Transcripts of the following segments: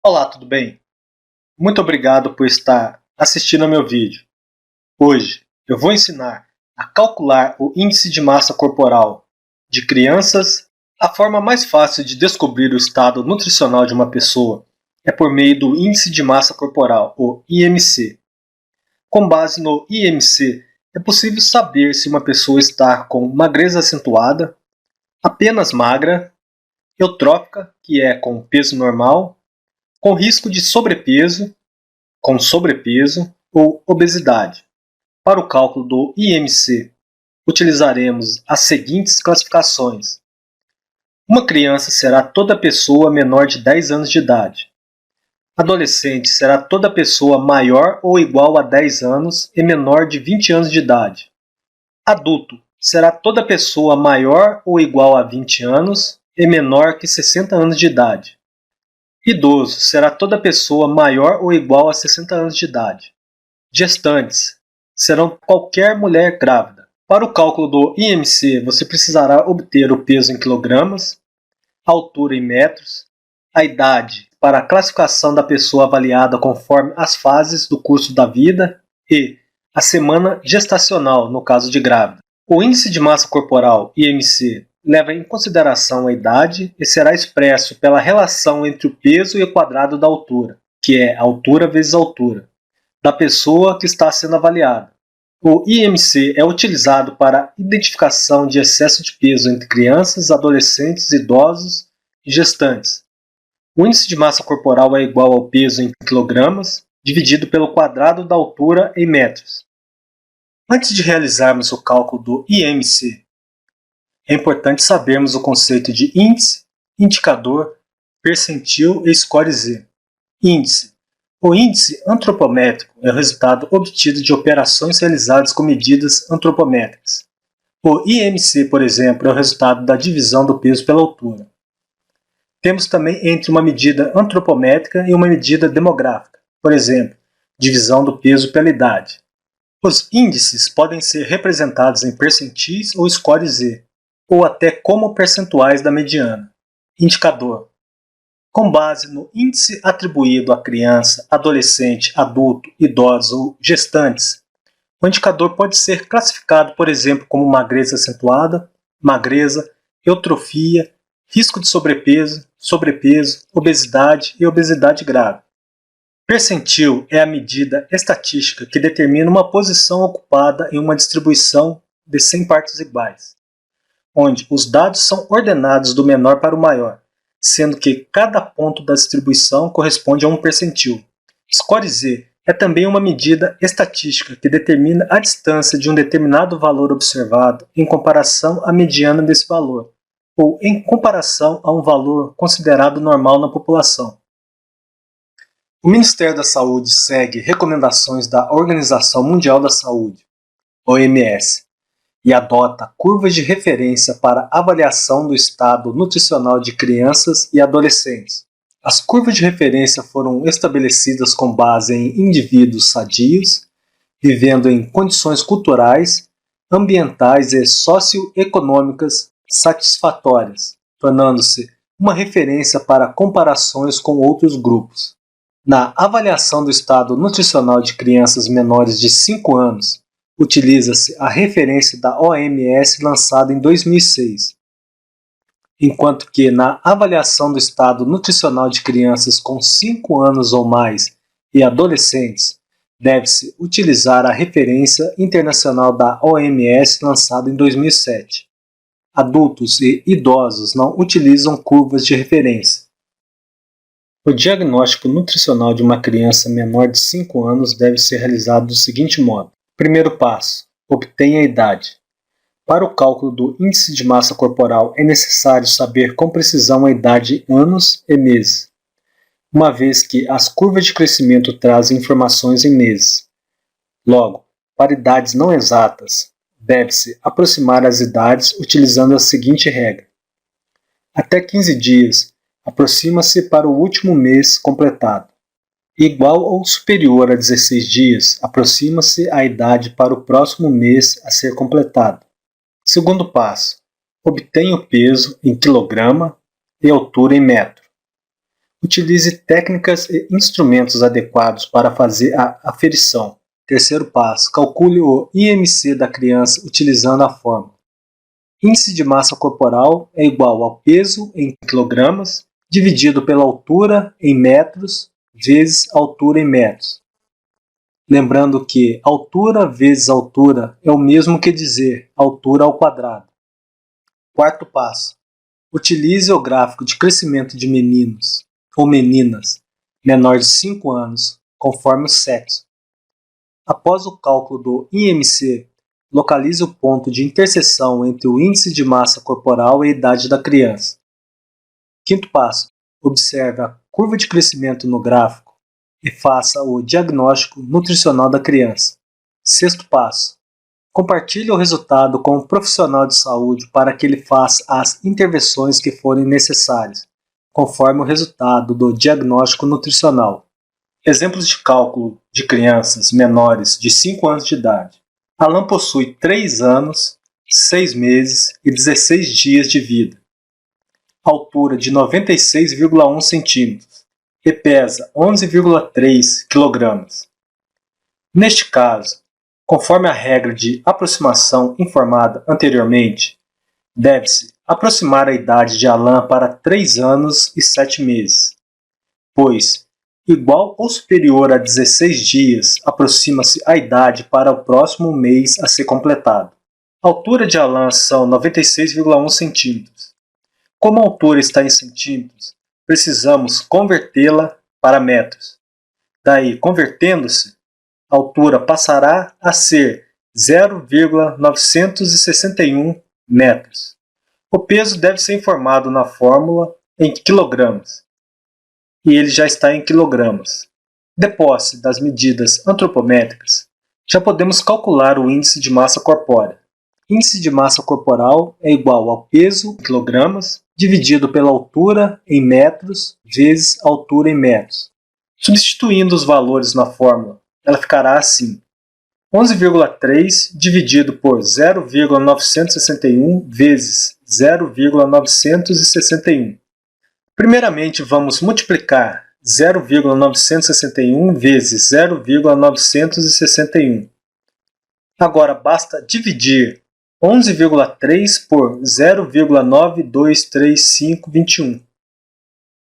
Olá, tudo bem? Muito obrigado por estar assistindo ao meu vídeo. Hoje eu vou ensinar a calcular o índice de massa corporal de crianças. A forma mais fácil de descobrir o estado nutricional de uma pessoa é por meio do índice de massa corporal, o IMC. Com base no IMC, é possível saber se uma pessoa está com magreza acentuada, apenas magra, eutrófica, que é com peso normal, com risco de sobrepeso, com sobrepeso ou obesidade. Para o cálculo do IMC, utilizaremos as seguintes classificações. Uma criança será toda pessoa menor de 10 anos de idade. Adolescente será toda pessoa maior ou igual a 10 anos e menor de 20 anos de idade. Adulto será toda pessoa maior ou igual a 20 anos e menor que 60 anos de idade. Idoso será toda pessoa maior ou igual a 60 anos de idade. Gestantes serão qualquer mulher grávida. Para o cálculo do IMC, você precisará obter o peso em quilogramas, a altura em metros, a idade para a classificação da pessoa avaliada conforme as fases do curso da vida e a semana gestacional, no caso de grávida. O índice de massa corporal, IMC, leva em consideração a idade e será expresso pela relação entre o peso e o quadrado da altura, que é altura vezes altura, da pessoa que está sendo avaliada. O IMC é utilizado para identificação de excesso de peso entre crianças, adolescentes, idosos e gestantes. O índice de massa corporal é igual ao peso em quilogramas, dividido pelo quadrado da altura em metros. Antes de realizarmos o cálculo do IMC, é importante sabermos o conceito de índice, indicador, percentil e score Z. Índice. O índice antropométrico é o resultado obtido de operações realizadas com medidas antropométricas. O IMC, por exemplo, é o resultado da divisão do peso pela altura. Temos também entre uma medida antropométrica e uma medida demográfica, por exemplo, divisão do peso pela idade. Os índices podem ser representados em percentis ou score Z, ou até como percentuais da mediana. Indicador. Com base no índice atribuído à criança, adolescente, adulto, idoso ou gestantes, o indicador pode ser classificado, por exemplo, como magreza acentuada, magreza, eutrofia, risco de sobrepeso, sobrepeso, obesidade e obesidade grave. Percentil é a medida estatística que determina uma posição ocupada em uma distribuição de 100 partes iguais, onde os dados são ordenados do menor para o maior, sendo que cada ponto da distribuição corresponde a um percentil. Score Z é também uma medida estatística que determina a distância de um determinado valor observado em comparação à mediana desse valor, ou em comparação a um valor considerado normal na população. O Ministério da Saúde segue recomendações da Organização Mundial da Saúde, OMS, e adota curvas de referência para avaliação do estado nutricional de crianças e adolescentes. As curvas de referência foram estabelecidas com base em indivíduos sadios, vivendo em condições culturais, ambientais e socioeconômicas satisfatórias, tornando-se uma referência para comparações com outros grupos. Na avaliação do estado nutricional de crianças menores de 5 anos, utiliza-se a referência da OMS lançada em 2006, enquanto que na avaliação do estado nutricional de crianças com 5 anos ou mais e adolescentes, deve-se utilizar a referência internacional da OMS lançada em 2007. Adultos e idosos não utilizam curvas de referência. O diagnóstico nutricional de uma criança menor de 5 anos deve ser realizado do seguinte modo. Primeiro passo. Obtenha a idade. Para o cálculo do índice de massa corporal é necessário saber com precisão a idade em anos e meses, uma vez que as curvas de crescimento trazem informações em meses. Logo, para idades não exatas, deve-se aproximar as idades utilizando a seguinte regra. Até 15 dias, aproxima-se para o último mês completado. Igual ou superior a 16 dias, aproxima-se a idade para o próximo mês a ser completado. Segundo passo. Obtenha o peso em quilograma e altura em metro. Utilize técnicas e instrumentos adequados para fazer a aferição. Terceiro passo, calcule o IMC da criança utilizando a fórmula. Índice de massa corporal é igual ao peso em quilogramas dividido pela altura em metros vezes altura em metros. Lembrando que altura vezes altura é o mesmo que dizer altura ao quadrado. Quarto passo, utilize o gráfico de crescimento de meninos ou meninas menor de 5 anos, conforme o sexo. Após o cálculo do IMC, localize o ponto de interseção entre o índice de massa corporal e a idade da criança. Quinto passo, observe a curva de crescimento no gráfico e faça o diagnóstico nutricional da criança. Sexto passo, compartilhe o resultado com o profissional de saúde para que ele faça as intervenções que forem necessárias, conforme o resultado do diagnóstico nutricional. Exemplos de cálculo de crianças menores de 5 anos de idade. Alan possui 3 anos, 6 meses e 16 dias de vida. Altura de 96,1 centímetros e pesa 11,3 kg. Neste caso, conforme a regra de aproximação informada anteriormente, deve-se aproximar a idade de Alan para 3 anos e 7 meses, pois igual ou superior a 16 dias aproxima-se a idade para o próximo mês a ser completado. A altura de Alan são 96,1 centímetros. Como a altura está em centímetros, precisamos convertê-la para metros. Daí, convertendo-se, a altura passará a ser 0,961 metros. O peso deve ser informado na fórmula em quilogramas, e ele já está em quilogramas. De posse das medidas antropométricas, já podemos calcular o índice de massa corpórea. Índice de massa corporal é igual ao peso em quilogramas dividido pela altura em metros vezes altura em metros. Substituindo os valores na fórmula, ela ficará assim: 11,3 dividido por 0,961 vezes 0,961. Primeiramente, vamos multiplicar 0,961 vezes 0,961. Agora, basta dividir 11,3 por 0,923521.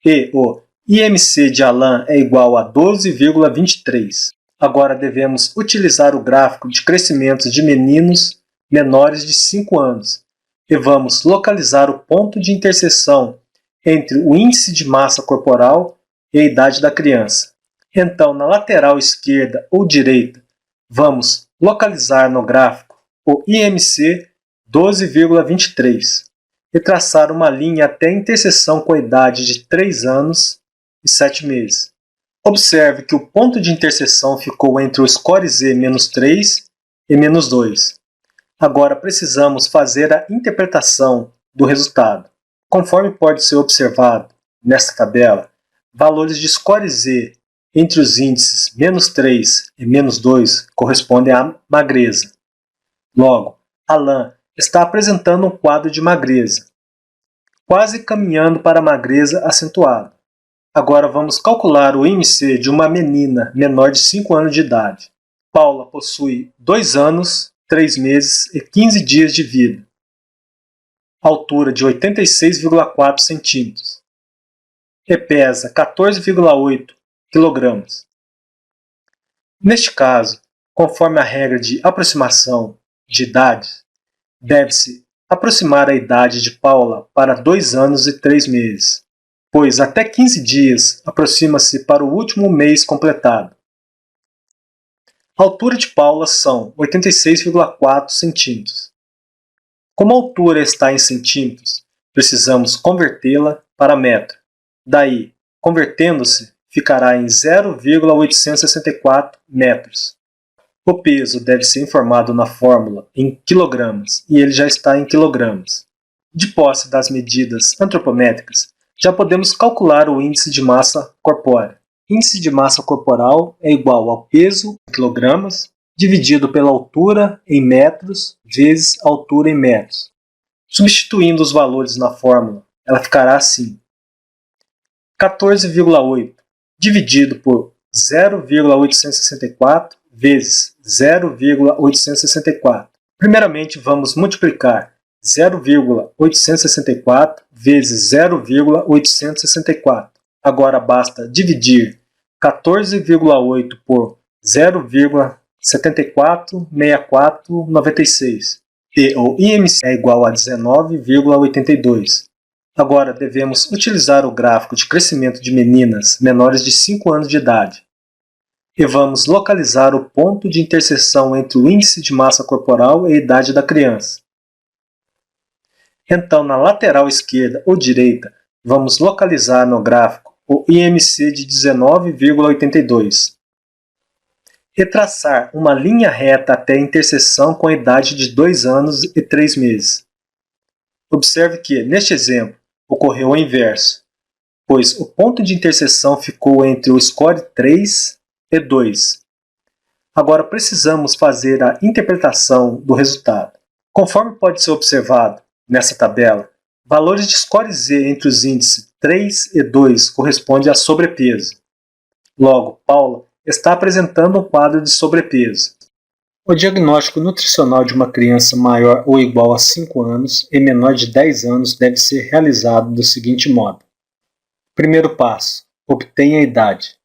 E o IMC de Alan é igual a 12,23. Agora devemos utilizar o gráfico de crescimento de meninos menores de 5 anos e vamos localizar o ponto de interseção entre o índice de massa corporal e a idade da criança. Então, na lateral esquerda ou direita, vamos localizar no gráfico o IMC 12,23 e traçar uma linha até a interseção com a idade de 3 anos e 7 meses. Observe que o ponto de interseção ficou entre o score Z-3 e -2. Agora precisamos fazer a interpretação do resultado. Conforme pode ser observado nesta tabela, valores de score Z entre os índices -3 e -2 correspondem à magreza. Logo, Alan está apresentando um quadro de magreza, quase caminhando para a magreza acentuada. Agora vamos calcular o IMC de uma menina menor de 5 anos de idade. Paula possui 2 anos, 3 meses e 15 dias de vida. Altura de 86,4 centímetros. E pesa 14,8 kg. Neste caso, conforme a regra de aproximação de idades, deve-se aproximar a idade de Paula para 2 anos e 3 meses, pois até 15 dias aproxima-se para o último mês completado. A altura de Paula são 86,4 centímetros. Como a altura está em centímetros, precisamos convertê-la para metro. Daí, convertendo-se, ficará em 0,864 metros. O peso deve ser informado na fórmula em quilogramas, e ele já está em quilogramas. De posse das medidas antropométricas, já podemos calcular o índice de massa corpórea. Índice de massa corporal é igual ao peso em quilogramas dividido pela altura em metros vezes altura em metros. Substituindo os valores na fórmula, ela ficará assim: 14,8 dividido por 0,864 vezes 0,864. Primeiramente, vamos multiplicar 0,864 vezes 0,864. Agora basta dividir 14,8 por 0,746496. E o IMC é igual a 19,82. Agora devemos utilizar o gráfico de crescimento de meninas menores de 5 anos de idade. E vamos localizar o ponto de interseção entre o índice de massa corporal e a idade da criança. Então, na lateral esquerda ou direita, vamos localizar no gráfico o IMC de 19,82 e traçar uma linha reta até a interseção com a idade de 2 anos e 3 meses. Observe que, neste exemplo, ocorreu o inverso, pois o ponto de interseção ficou entre o score 3 e 2. Agora precisamos fazer a interpretação do resultado. Conforme pode ser observado nessa tabela, valores de score Z entre os índices 3 e 2 correspondem a sobrepeso. Logo, Paula está apresentando um quadro de sobrepeso. O diagnóstico nutricional de uma criança maior ou igual a 5 anos e menor de 10 anos deve ser realizado do seguinte modo. Primeiro passo: obtenha a idade.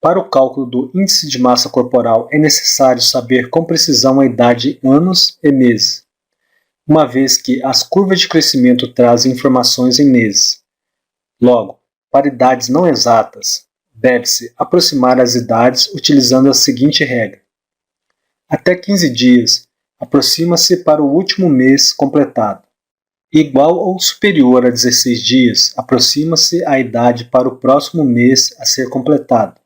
Para o cálculo do índice de massa corporal é necessário saber com precisão a idade em anos e meses, uma vez que as curvas de crescimento trazem informações em meses. Logo, para idades não exatas, deve-se aproximar as idades utilizando a seguinte regra. Até 15 dias, aproxima-se para o último mês completado. Igual ou superior a 16 dias, aproxima-se a idade para o próximo mês a ser completado.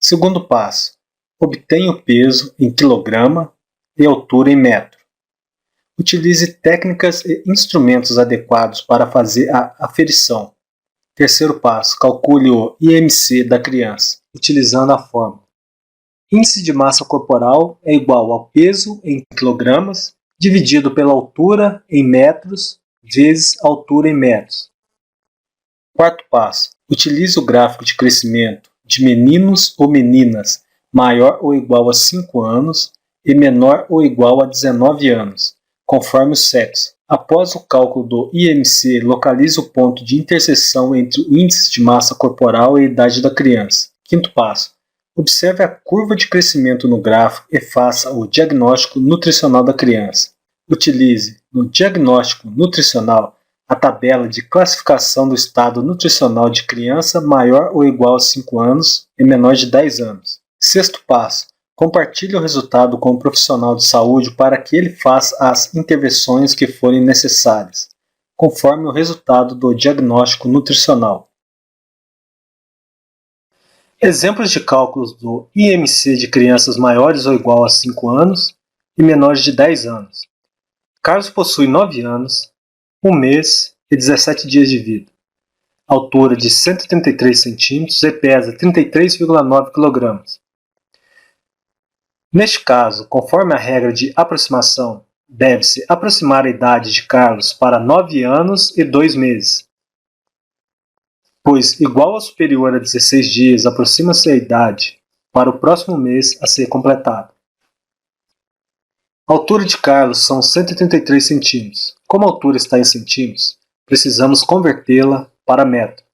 Segundo passo, obtenha o peso em quilograma e altura em metro. Utilize técnicas e instrumentos adequados para fazer a aferição. Terceiro passo, calcule o IMC da criança, utilizando a fórmula. Índice de massa corporal é igual ao peso em quilogramas dividido pela altura em metros vezes altura em metros. Quarto passo, utilize o gráfico de crescimento de meninos ou meninas maior ou igual a 5 anos e menor ou igual a 19 anos, conforme o sexo. Após o cálculo do IMC, localize o ponto de interseção entre o índice de massa corporal e a idade da criança. Quinto passo, observe a curva de crescimento no gráfico e faça o diagnóstico nutricional da criança. Utilize, no diagnóstico nutricional, a tabela de classificação do estado nutricional de criança maior ou igual a 5 anos e menor de 10 anos. Sexto passo, compartilhe o resultado com o profissional de saúde para que ele faça as intervenções que forem necessárias, conforme o resultado do diagnóstico nutricional. Exemplos de cálculos do IMC de crianças maiores ou igual a 5 anos e menores de 10 anos. Carlos possui 9 anos, 1 mês e 17 dias de vida. Altura de 133 centímetros e pesa 33,9 kg. Neste caso, conforme a regra de aproximação, deve-se aproximar a idade de Carlos para 9 anos e 2 meses. Pois igual ou superior a 16 dias aproxima-se a idade para o próximo mês a ser completado. A altura de Carlos são 133 centímetros. Como a altura está em centímetros, precisamos convertê-la para metro.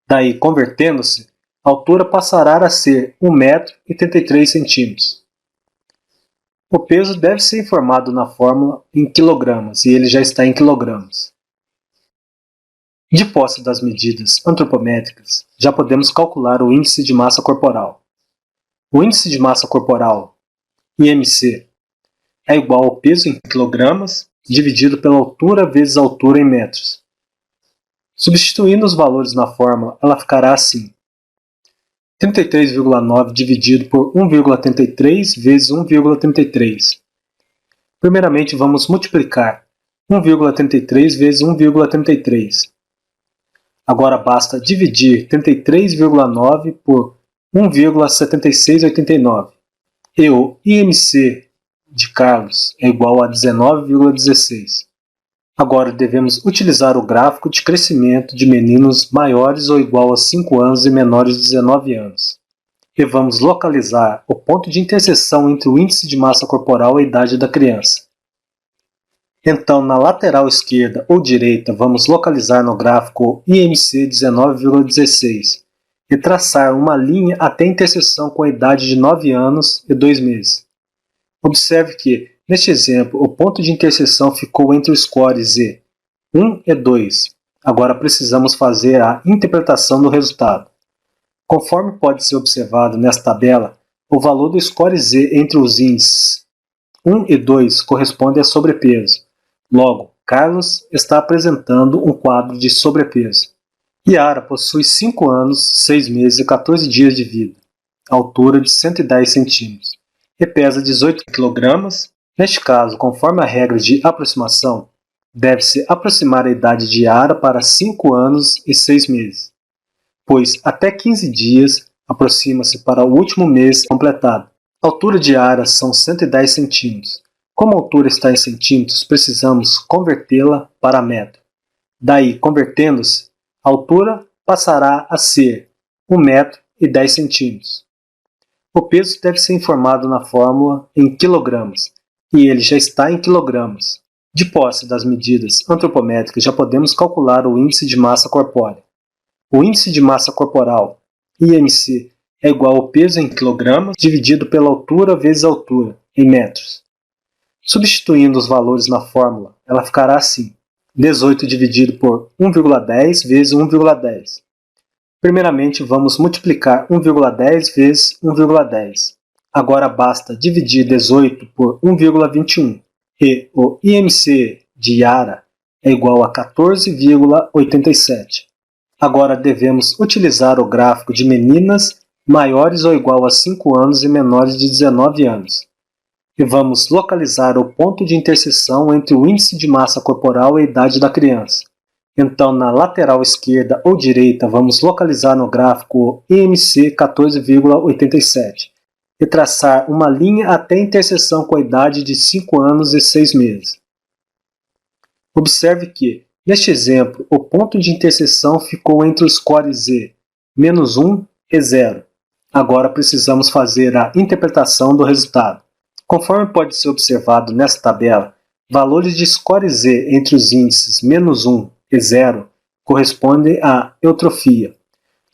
Daí, convertendo-se, a altura passará a ser 1,33 m. O peso deve ser informado na fórmula em quilogramas, e ele já está em quilogramas. De posse das medidas antropométricas, já podemos calcular o índice de massa corporal. O índice de massa corporal, IMC, é igual ao peso em quilogramas dividido pela altura vezes a altura em metros. Substituindo os valores na fórmula, ela ficará assim: 33,9 dividido por 1,33 vezes 1,33. Primeiramente, vamos multiplicar 1,33 vezes 1,33. Agora basta dividir 33,9 por 1,7689. E o IMC de Carlos é igual a 19,16. Agora devemos utilizar o gráfico de crescimento de meninos maiores ou igual a 5 anos e menores de 19 anos. E vamos localizar o ponto de interseção entre o índice de massa corporal e a idade da criança. Então, na lateral esquerda ou direita, vamos localizar no gráfico IMC 19,16 e traçar uma linha até a interseção com a idade de 9 anos e 2 meses. Observe que, neste exemplo, o ponto de interseção ficou entre o score Z 1 e 2. Agora precisamos fazer a interpretação do resultado. Conforme pode ser observado nesta tabela, o valor do score Z entre os índices 1 e 2 corresponde a sobrepeso. Logo, Carlos está apresentando um quadro de sobrepeso. Yara possui 5 anos, 6 meses e 14 dias de vida, altura de 110 centímetros, e pesa 18 kg. Neste caso, conforme a regra de aproximação, deve-se aproximar a idade de Yara para 5 anos e 6 meses, pois até 15 dias aproxima-se para o último mês completado. A altura de Yara são 110 centímetros. Como a altura está em centímetros, precisamos convertê-la para metro. Daí, convertendo-se, a altura passará a ser 1 metro e 10 centímetros. O peso deve ser informado na fórmula em quilogramas, e ele já está em quilogramas. De posse das medidas antropométricas, já podemos calcular o índice de massa corpórea. O índice de massa corporal, IMC, é igual ao peso em quilogramas dividido pela altura vezes a altura, em metros. Substituindo os valores na fórmula, ela ficará assim: 18 dividido por 1,10 vezes 1,10. Primeiramente, vamos multiplicar 1,10 vezes 1,10. Agora basta dividir 18 por 1,21. E o IMC de Yara é igual a 14,87. Agora devemos utilizar o gráfico de meninas maiores ou igual a 5 anos e menores de 19 anos. E vamos localizar o ponto de interseção entre o índice de massa corporal e a idade da criança. Então, na lateral esquerda ou direita, vamos localizar no gráfico IMC 14,87 e traçar uma linha até a interseção com a idade de 5 anos e 6 meses. Observe que, neste exemplo, o ponto de interseção ficou entre o score Z, menos 1 e 0. Agora precisamos fazer a interpretação do resultado. Conforme pode ser observado nesta tabela, valores de score Z entre os índices menos 1 e 0 correspondem à eutrofia.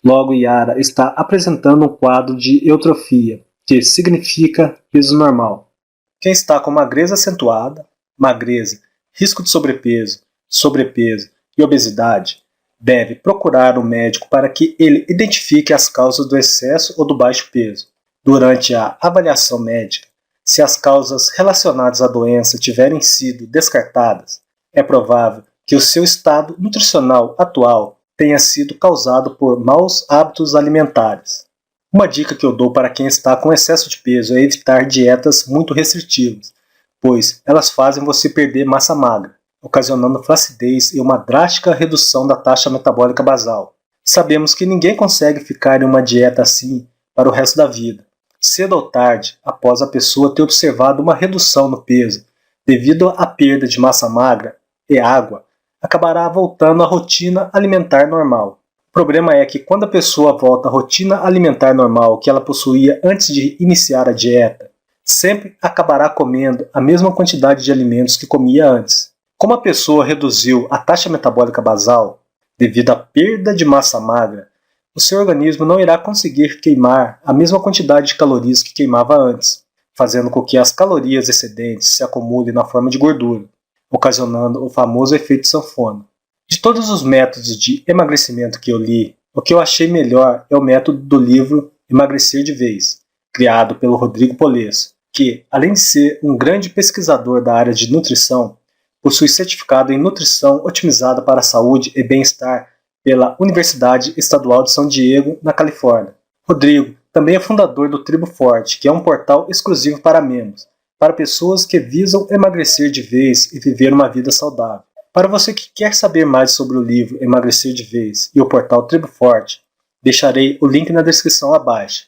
Logo, Yara está apresentando um quadro de eutrofia, que significa peso normal. Quem está com magreza acentuada, magreza, risco de sobrepeso, sobrepeso e obesidade, deve procurar um médico para que ele identifique as causas do excesso ou do baixo peso. Durante a avaliação médica, se as causas relacionadas à doença tiverem sido descartadas, é provável que o seu estado nutricional atual tenha sido causado por maus hábitos alimentares. Uma dica que eu dou para quem está com excesso de peso é evitar dietas muito restritivas, pois elas fazem você perder massa magra, ocasionando flacidez e uma drástica redução da taxa metabólica basal. Sabemos que ninguém consegue ficar em uma dieta assim para o resto da vida. Cedo ou tarde, após a pessoa ter observado uma redução no peso devido à perda de massa magra e água, acabará voltando à rotina alimentar normal. O problema é que quando a pessoa volta à rotina alimentar normal que ela possuía antes de iniciar a dieta, sempre acabará comendo a mesma quantidade de alimentos que comia antes. Como a pessoa reduziu a taxa metabólica basal devido à perda de massa magra, o seu organismo não irá conseguir queimar a mesma quantidade de calorias que queimava antes, fazendo com que as calorias excedentes se acumulem na forma de gordura, ocasionando o famoso efeito sanfona. De todos os métodos de emagrecimento que eu li, o que eu achei melhor é o método do livro Emagrecer de Vez, criado pelo Rodrigo Polesso, que, além de ser um grande pesquisador da área de nutrição, possui certificado em nutrição otimizada para a saúde e bem-estar pela Universidade Estadual de São Diego, na Califórnia. Rodrigo também é fundador do Tribo Forte, que é um portal exclusivo para membros, para pessoas que visam emagrecer de vez e viver uma vida saudável. Para você que quer saber mais sobre o livro Emagrecer de Vez e o portal Tribo Forte, deixarei o link na descrição abaixo.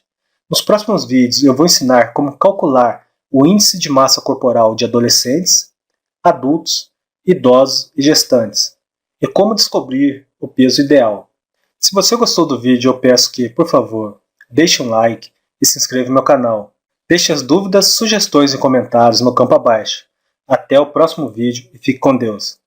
Nos próximos vídeos eu vou ensinar como calcular o índice de massa corporal de adolescentes, adultos, idosos e gestantes, e como descobrir o peso ideal. Se você gostou do vídeo, eu peço que, por favor, deixe um like e se inscreva no meu canal. Deixe as dúvidas, sugestões e comentários no campo abaixo. Até o próximo vídeo e fique com Deus.